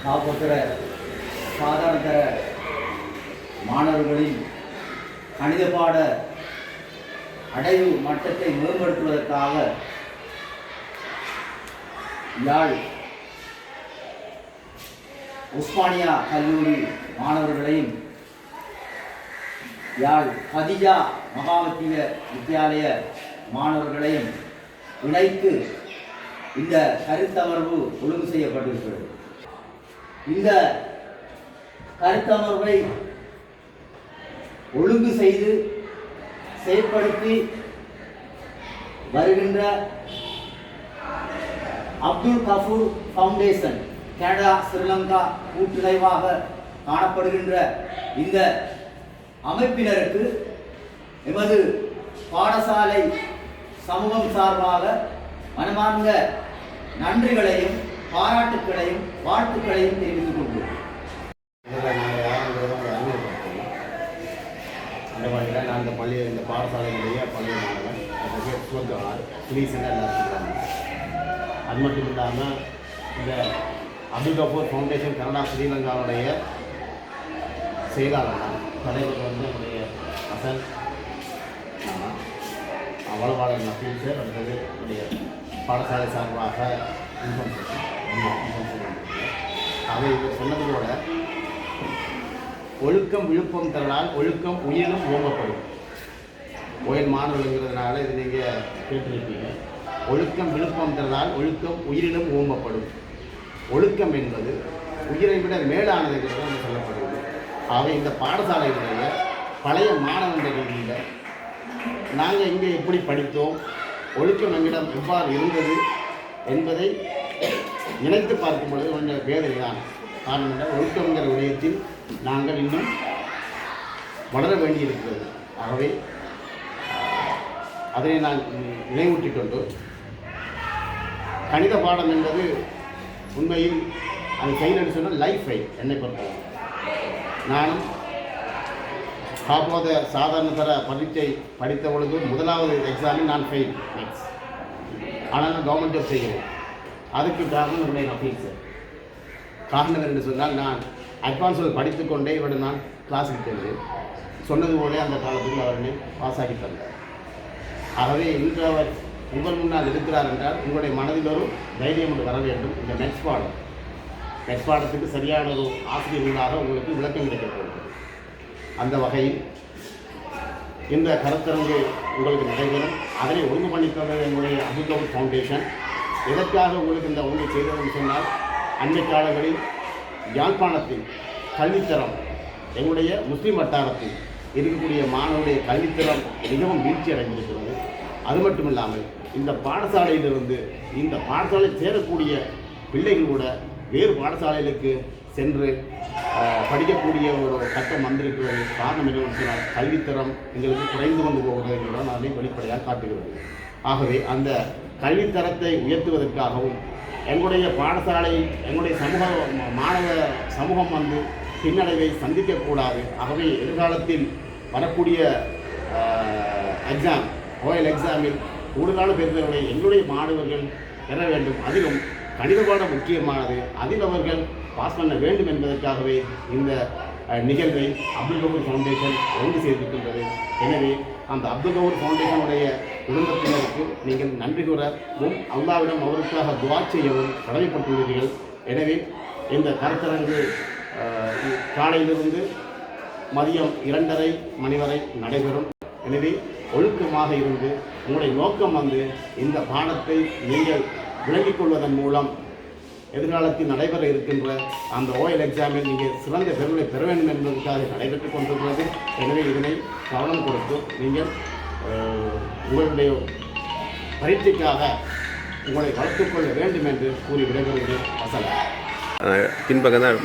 காப்போத்தர சாதாரண மாணவர்களின் கணித பாட அடைவு மட்டத்தை மேம்படுத்துவதற்காக யாழ் உஸ்மானியா கல்லூரி மாணவர்களையும் யாழ் கதிஜா மகாமத்திய வித்தியாலய மாணவர்களையும் இணைத்து இந்த கருத்தமர்வு ஒழுங்கு செய்யப்பட்டிருக்கிறது. இந்த கருத்தமர்வை ஒழுங்கு செய்து செயற்படுத்தி வருகின்ற அப்துல் கஃபூர் ஃபவுண்டேஷன் கனடா ஸ்ரீலங்கா கூட்டுணைவாக காணப்படுகின்ற இந்த அமைப்பினருக்கு எமது பாடசாலை சமூகம் சார்பாக மனமார்ந்த நன்றிகளையும் பாராட்டுக்களையும் வாழ்த்துக்களையும் தெரிவித்துக் கொள்கிறோம். அந்த வகையில் நான் இந்த இந்த பாடசாலையிலேயே பள்ளி மாணவன் புலீஸ்ன்னு எல்லாம் சொல்கிறாங்க. அது மட்டும் இல்லாமல் இந்த அப்துல் கஃபூர் ஃபவுண்டேஷன் கனடா ஸ்ரீலங்காவுடைய செயலாளர் தான். தலைவர் வந்து என்னுடைய அசன் வளவாளர் நஃபீல் சார். அடுத்தது என்னுடைய பாடசாலை சார்பாக இன்ஃபார்ம் அவை இவர் சொன்னது போல ஒழுக்கம் விழுப்பம் தரனால் ஒழுக்கம் உயிரினும் ஓம்பப்படும். ஓயல் மாணவர்கள்ங்கிறதுனால இது நீங்கள் கேட்டிருப்பீங்க. ஒழுக்கம் விழுப்பம் தரனால் ஒழுக்கம் உயிரினும் ஓம்பப்படும். ஒழுக்கம் என்பது உயிரை விட மேலானது என்று சொல்லப்படுகிறது. ஆகவே இந்த பாடசாலையினுடைய பழைய மாணவர்கள் ரீதியில் நாங்கள் இங்கே எப்படி படித்தோம், ஒழுக்கம் எங்களிடம் எவ்வாறு இருந்தது என்பதை நினைத்து பார்க்கும் பொழுது கொஞ்சம் வேதனை தான். காரணம் என்ன, ஒழுக்கங்கிற விடயத்தில் நாங்கள் இன்னும் வளர வேண்டியிருக்கிறது. ஆகவே அதனை நான் நினைவூட்டிக் கொண்டு கணித பாடம் என்பது உண்மையில் அது ஃபெயில் சொன்னால் லைஃப் ஃபெயில். என்னை பொறுத்தவரை நானும் காப்போத சாதாரண தர பரீட்சை படித்த பொழுது முதலாவது எக்ஸாமில் நான் ஃபெயில் மேக்ஸ். ஆனால் நான் கவர்மெண்ட் ஜாப் செய்கிறேன். அதுக்கு காரணம் என்னுடைய நஃபீல் சார். காரணம் என்று சொன்னால் நான் அட்வான்ஸில் படித்துக்கொண்டே இவரை நான் கிளாஸுக்கு சென்றேன். சொன்னது போலே அந்த காலத்தில் அவரை பாஸ் ஆகி தந்தார். ஆகவே இன்று அவர் உங்கள் முன்னால் இருக்கிறார் என்றால் உங்களுடைய மனதில் ஒரு தைரியம் ஒன்று வர வேண்டும். இந்த நெக்ஸ்ட் பாடத்துக்கு சரியான ஒரு ஆசிரியர்களாக உங்களுக்கு விளக்கம் கிடைக்கப்படுகிறது. அந்த வகையில் இந்த கருத்தரங்கு உங்களுக்கு நடைபெறும். அதனை ஒழுங்கு பண்ணித்தந்தது எங்களுடைய அப்துல் கஃபூர் ஃபவுண்டேஷன். எதற்காக உங்களுக்கு இந்த ஒழுங்கு செய்ததுன்னு சொன்னால், அன்றைய காலங்களில் யாழ்ப்பாணத்தில் கல்வித்தரம் எங்களுடைய முஸ்லீம் வட்டாரத்தில் இருக்கக்கூடிய மாணவருடைய கல்வித்தரம் மிகவும் வீழ்ச்சி அடைந்திருக்கிறது. அது மட்டும் இல்லாமல் இந்த பாடசாலையிலிருந்து இந்த பாடசாலை சேரக்கூடிய பிள்ளைகள் கூட வேறு பாடசாலைகளுக்கு சென்று படிக்கக்கூடிய ஒரு கட்டம் வந்திருக்கிறது. காரணம் என்னவென்று சொன்னால் கல்வித்தரம் எங்களுக்கு குறைந்து கொண்டு போகிறது என்றுடன் அதை வெளிப்படையாக காட்டுகிறது. ஆகவே அந்த கல்வித்தரத்தை உயர்த்துவதற்காகவும் எங்களுடைய பாடசாலை எங்களுடைய மாணவ சமூகம் வந்து பின்னடைவை சந்திக்கக்கூடாது. ஆகவே எதிர்காலத்தில் வரக்கூடிய எக்ஸாம் ஓயல் எக்ஸாமில் கூடுதலான பேருந்தவர்களை எங்களுடைய மாணவர்கள் பெற வேண்டும். அதிலும் கணித பாடம் முக்கியமானது. அதில் அவர்கள் பாஸ் பண்ண வேண்டும் என்பதற்காகவே இந்த நிகழ்வை அப்துல் கஃபூர் ஃபவுண்டேஷன் ஒழுங்கு செய்திருக்கின்றது. எனவே அந்த அப்துல் கஃபூர் ஃபவுண்டேஷனுடைய குடும்பத்தினருக்கு நீங்கள் நன்றி கூறவும் அல்லாவிடம் அவருக்காக துஆ செய்யவும் கடமைப்பட்டுள்ளீர்கள். எனவே இந்த கருத்தரங்கு காலையிலிருந்து மதியம் 2:30 மணி வரை நடைபெறும். எனவே ஒழுக்கமாக இருந்து உங்களுடைய நோக்கம் வந்து இந்த பாடத்தை நீங்கள் விளங்கிக் கொள்வதன் மூலம் எதிர்காலத்தில் நடைபெற இருக்கின்ற அந்த ஓயல் எக்ஸாமில் நீங்கள் சிறந்த பெருமை பெற வேண்டும் என்பதற்காக நடைபெற்றுக் கொண்டிருக்கிறது. எனவே இதனை கவனம் கொடுத்து நீங்கள் உங்களுடைய பரீட்சைக்காக உங்களை வளர்த்துக் கொள்ள வேண்டும் என்று கூறி விடைபெறுகிறேன். வசலம் பின்பக்கம் தான்